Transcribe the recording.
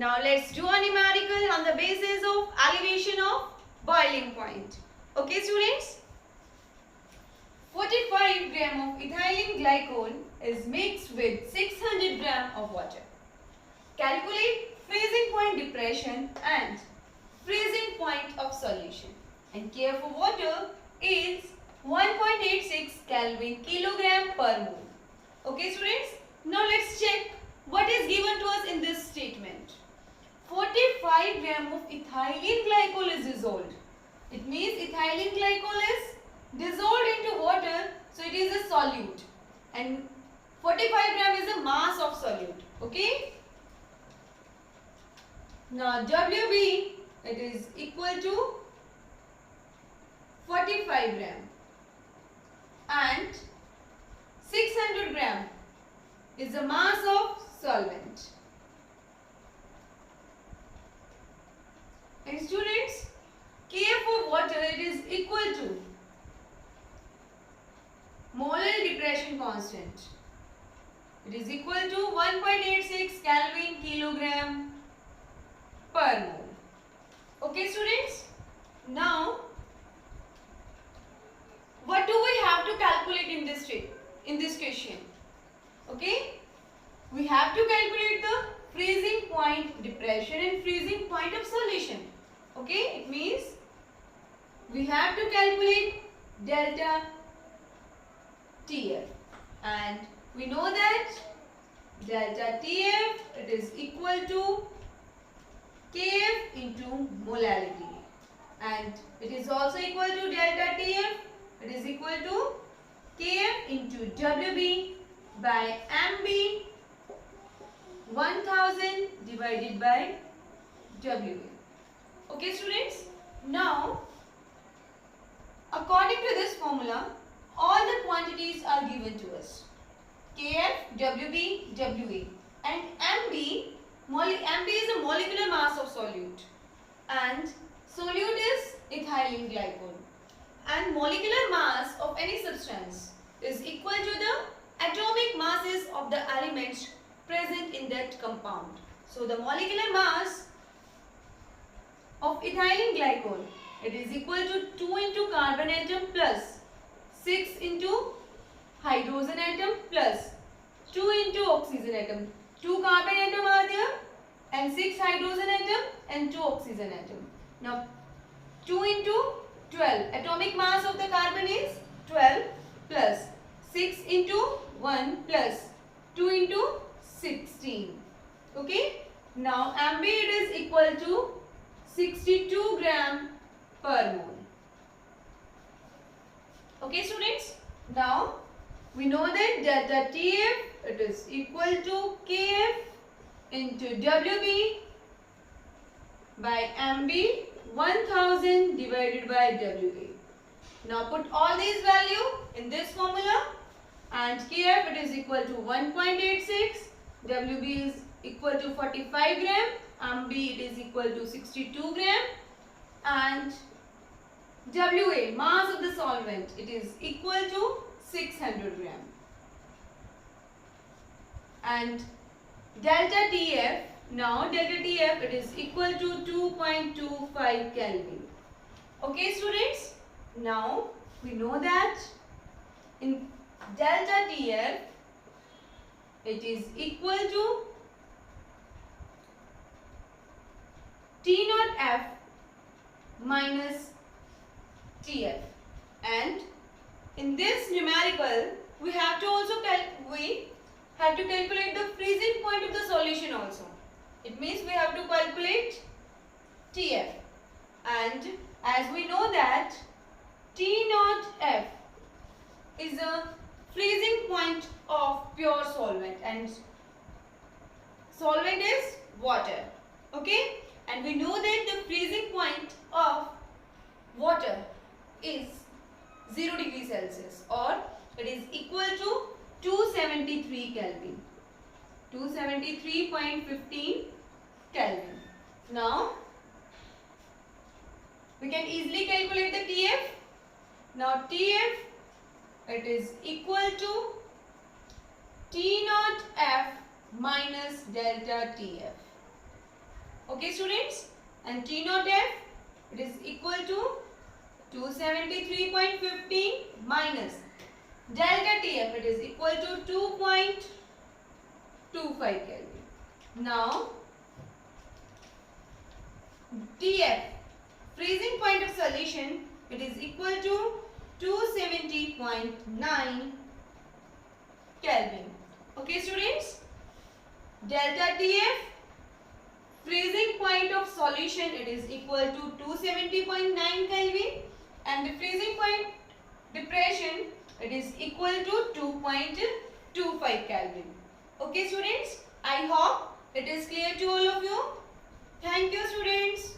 Now let's do a numerical on the basis of elevation of boiling point. Okay students? 45 gram of ethylene glycol is mixed with 600 gram of water. Calculate freezing point depression and freezing point of solution. And K for water is 1.86 Kelvin kilogram per mole. Okay students? Now let's check what is given to us in this statement. 45 gram of ethylene glycol is dissolved. It means ethylene glycol is dissolved into water, so it is a solute. And 45 gram is a mass of solute. Okay? Now WB, it is equal to 45 gram and 600 gram is the mass of solvent. And students, Kf for water, it is equal to molar depression constant. It is equal to 1.86 Kelvin kilogram per mole. Okay students? Now, what do we have to calculate in this question? Okay? We have to calculate the freezing point depression and freezing point of solution. Okay? It means we have to calculate delta TF, and we know that delta TF, it is equal to Kf into molality, and it is also equal to delta TF, it is equal to Kf into WB by MB 1000 divided by WA. Okay students? Now, according to this formula, all the quantities are given to us. Kf, WB, WA, and MB. MB is a molecular mass of solute, and solute is ethylene glycol. And molecular mass of any substance is equal to the atomic masses of the elements present in that compound. So the molecular mass of ethylene glycol, it is equal to 2 into carbon atom plus 6 into hydrogen atom plus 2 into oxygen atom. 2 carbon atom are there and 6 hydrogen atom and 2 oxygen atom. Now 2 into 12. Atomic mass of the carbon is 12 plus 6 into 1 plus 2 into 16. Okay. Now MB, it is equal to 62 gram per mole. Okay students. Now we know that delta TF, it is equal to Kf into WB by MB 1000 divided by WA. Now put all these values in this formula, and Kf, it is equal to 1.86, WB is equal to 45 gram, MB, it is equal to 62 gram, and WA, mass of the solvent, it is equal to 600 gram. And delta TF, now delta TF, it is equal to 2.25 Kelvin. Okay students? Now we know that in delta TF, it is equal to T naught F minus TF, and in this numerical we have to also calculate the freezing point of the solution also. It means we have to calculate TF, and as we know that T naught F is a freezing point of pure solvent, and solvent is water. Okay, and we know that the freezing point of water is 0 degree Celsius, or it is equal to 273 Kelvin, 273.15 Kelvin. Now we can easily calculate the TF. Now TF, it is equal to T naught F minus delta TF. Okay students, and T naught F, it is equal to 273.15 minus delta TF, it is equal to 2.25 Kelvin. Now TF, freezing point of solution, it is equal to 270.9 Kelvin. Okay students, delta TF, freezing point of solution, it is equal to 270.9 Kelvin, and the freezing point depression, it is equal to 2.25 Kelvin. Okay students, I hope it is clear to all of you. Thank you students.